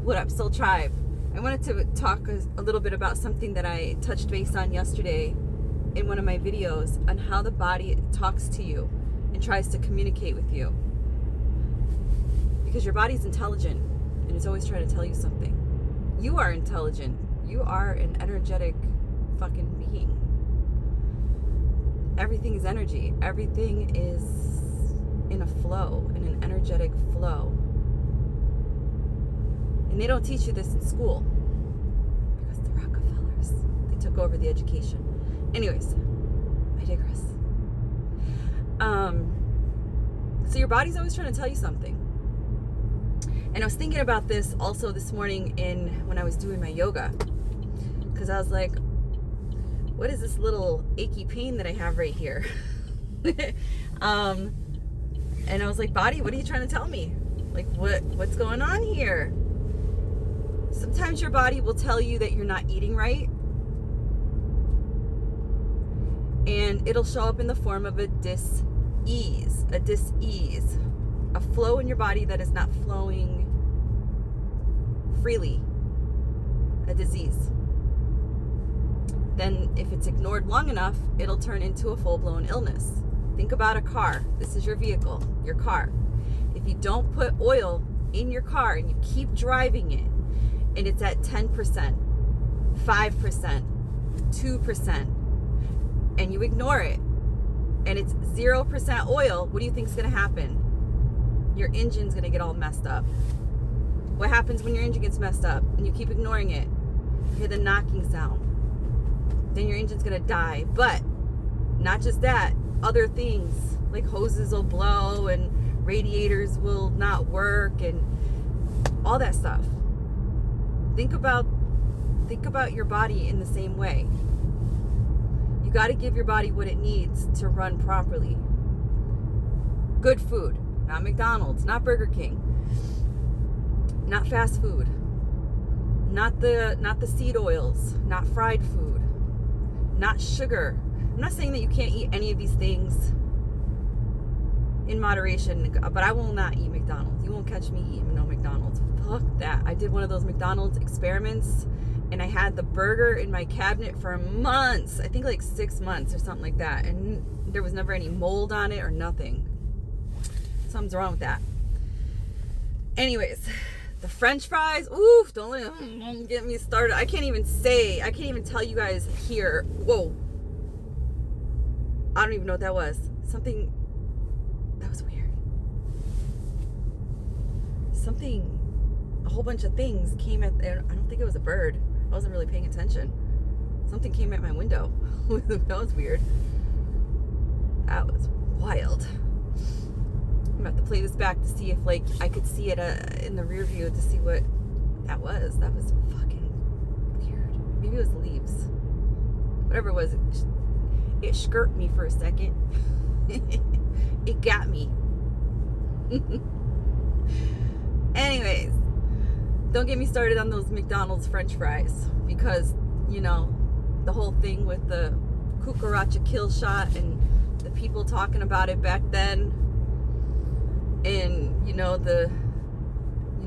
What up, Soul Tribe? I wanted to talk a little bit about something that I touched base on yesterday in one of my videos on how the body talks to you and tries to communicate with you. Because your body's intelligent and it's always trying to tell you something. You are intelligent. You are an energetic fucking being. Everything is energy. Everything is in a flow, in an energetic flow. And they don't teach you this in school because the Rockefellers, they took over the education. Anyways, I digress. So your body's always trying to tell you something. And I was thinking about this also this morning when I was doing my yoga. Because I was like, what is this little achy pain that I have right here? And I was like, body, what are you trying to tell me? Like, what's going on here? Sometimes your body will tell you that you're not eating right. And it'll show up in the form of a dis-ease, a flow in your body that is not flowing freely, a disease. Then if it's ignored long enough, it'll turn into a full-blown illness. Think about a car. This is your vehicle, your car. If you don't put oil in your car and you keep driving it, and it's at 10%, 5%, 2%, and you ignore it, and it's 0% oil, what do you think is going to happen? Your engine's going to get all messed up. What happens when your engine gets messed up and you keep ignoring it? You hear the knocking sound. Then your engine's going to die. But not just that, other things like hoses will blow and radiators will not work and all that stuff. Think about your body in the same way. You got to give your body what it needs to run properly. Good food, not McDonald's, not Burger King, not fast food, not the seed oils, not fried food, not sugar. I'm not saying that you can't eat any of these things in moderation, but I will not eat McDonald's. You won't catch me eating no McDonald's. Fuck that. I did one of those McDonald's experiments and I had the burger in my cabinet for months. I think like 6 months or something like that. And there was never any mold on it or nothing. Something's wrong with that. Anyways, the French fries, oof, don't get me started. I can't even tell you guys here. Whoa. I don't even know what that was. Something, that was weird. A whole bunch of things came at, I don't think it was a bird. I wasn't really paying attention. Something came at my window. That was weird. That was wild. I'm gonna have to play this back to see if like I could see it in the rear view to see what that was. That was fucking weird. Maybe it was leaves. Whatever it was, it skirted me for a second. It got me. Anyways, don't get me started on those McDonald's French fries because, you know, the whole thing with the cucaracha kill shot and the people talking about it back then. And,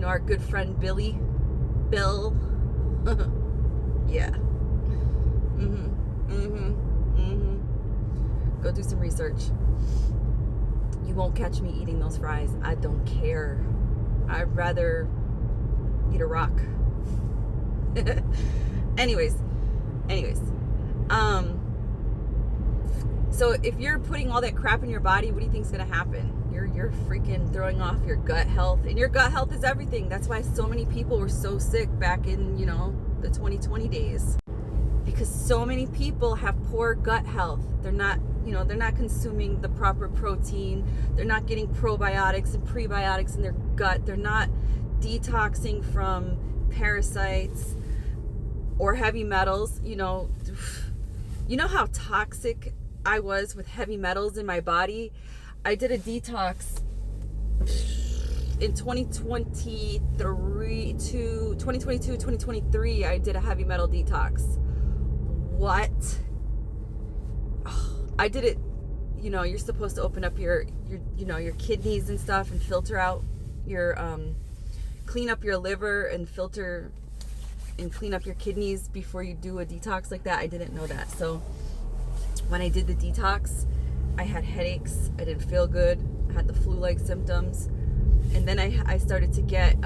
our good friend Bill. Yeah. Go do some research. You won't catch me eating those fries. I don't care. I'd rather eat a rock. Anyways. So if you're putting all that crap in your body, what do you think's gonna happen? You're freaking throwing off your gut health, and your gut health is everything. That's why so many people were so sick back in, the 2020 days. Because so many people have poor gut health. They're not consuming the proper protein. They're not getting probiotics and prebiotics in their gut. They're not detoxing from parasites or heavy metals. You know how toxic I was with heavy metals in my body? I did a detox in 2022, 2023. I did a heavy metal detox. What? I did it, you're supposed to open up your kidneys and stuff and filter out your clean up your liver and filter and clean up your kidneys before you do a detox like that. I didn't know that. So when I did the detox, I had headaches. I didn't feel good. I had the flu-like symptoms. And then I started to get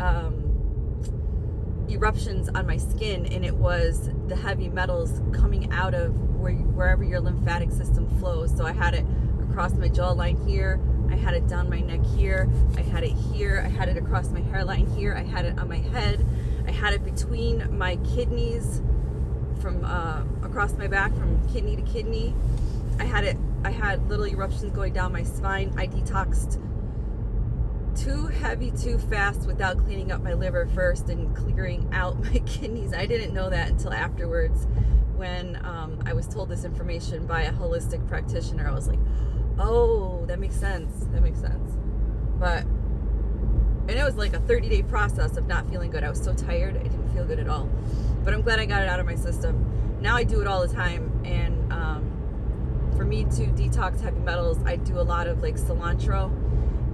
eruptions on my skin, and it was the heavy metals coming out of wherever your lymphatic system flows. So I had it across my jawline here. I had it down my neck here. I had it here. I had it across my hairline here. I had it on my head. I had it between my kidneys, from across my back, from kidney to kidney. I had little eruptions going down my spine. I detoxed too heavy, too fast, without cleaning up my liver first and clearing out my kidneys. I didn't know that until afterwards, when I was told this information by a holistic practitioner. I was like, oh, that makes sense. That makes sense. And it was like a 30-day process of not feeling good. I was so tired. I didn't feel good at all. But I'm glad I got it out of my system. Now I do it all the time. And for me to detox heavy metals, I do a lot of like cilantro.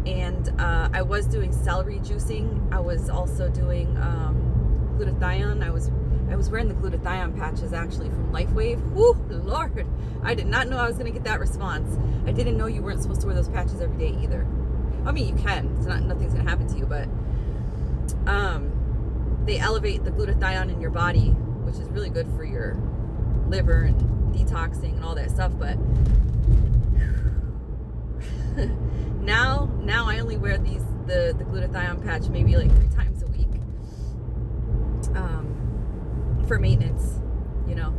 And I was doing celery juicing. I was also doing glutathione. I was wearing the glutathione patches actually from LifeWave. Whoo, Lord. I did not know I was going to get that response. I didn't know you weren't supposed to wear those patches every day either. I mean, you can. It's nothing's going to happen to you, but they elevate the glutathione in your body, which is really good for your liver and detoxing and all that stuff. But now I only wear the glutathione patch maybe like 3 times a week for maintenance, you know.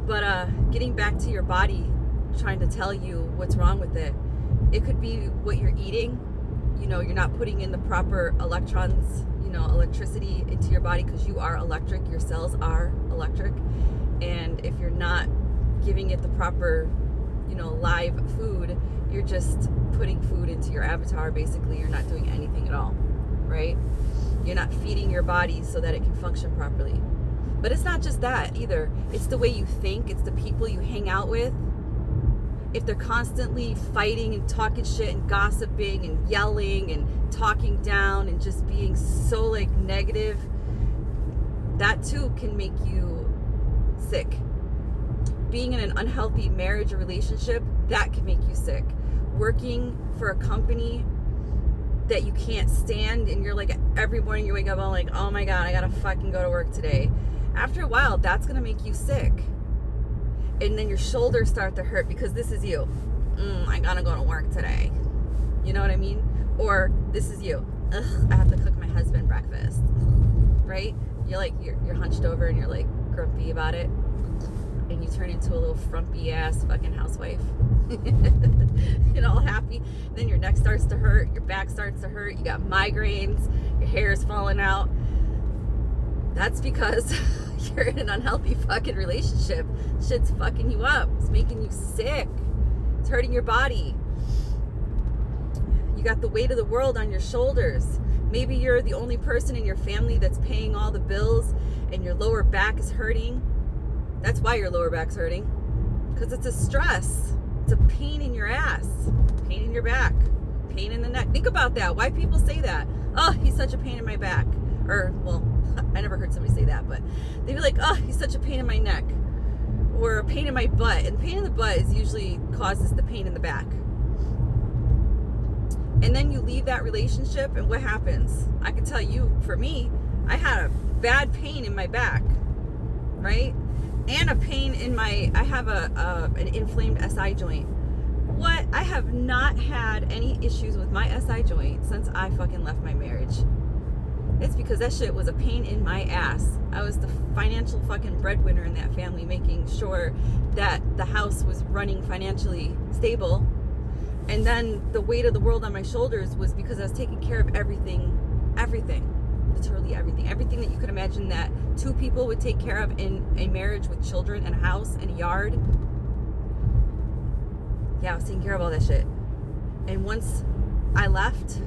But getting back to your body, trying to tell you what's wrong with it. It could be what you're eating. You know, you're not putting in the proper electrons, you know, electricity into your body, because you are electric. Your cells are electric. And if you're not giving it the proper, you know, live food, you're just putting food into your avatar. Basically, you're not doing anything at all, right? You're not feeding your body so that it can function properly. But it's not just that either. It's the way you think. It's the people you hang out with. If they're constantly fighting and talking shit and gossiping and yelling and talking down and just being so like negative, that too can make you sick. Being in an unhealthy marriage or relationship, that can make you sick. Working for a company that you can't stand, and you're like, every morning you wake up, I'm like, oh my God, I gotta fucking go to work today. After a while, that's gonna make you sick. And then your shoulders start to hurt because this is you. I gotta go to work today. You know what I mean? Or this is you. I have to cook my husband breakfast. Right? You're like, you're hunched over and you're like grumpy about it. And you turn into a little frumpy ass fucking housewife. You know, all happy. Then your neck starts to hurt. Your back starts to hurt. You got migraines. Your hair is falling out. That's because you're in an unhealthy fucking relationship. Shit's fucking you up. It's making you sick. It's hurting your body. You got the weight of the world on your shoulders. Maybe you're the only person in your family that's paying all the bills and your lower back is hurting. That's why your lower back's hurting. Because it's a stress. It's a pain in your ass. Pain in your back. Pain in the neck. Think about that. Why people say that. Oh, he's such a pain in my back. Or, well, I never heard somebody say that, but they'd be like, oh, he's such a pain in my neck. Or a pain in my butt. And pain in the butt is usually causes the pain in the back. And then you leave that relationship, and what happens? I can tell you, for me, I had a bad pain in my back, right? And a pain in my, I have an inflamed SI joint. What? I have not had any issues with my SI joint since I fucking left my marriage. It's because that shit was a pain in my ass. I was the financial fucking breadwinner in that family, making sure that the house was running financially stable. And then the weight of the world on my shoulders was because I was taking care of everything, literally everything that you could imagine that 2 people would take care of in a marriage, with children and a house and a yard. Yeah, I was taking care of all that shit. And once I left,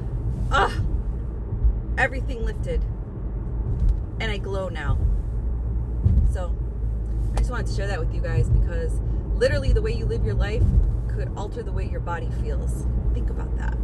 everything lifted. And I glow now. So I just wanted to share that with you guys, because literally the way you live your life could alter the way your body feels. Think about that.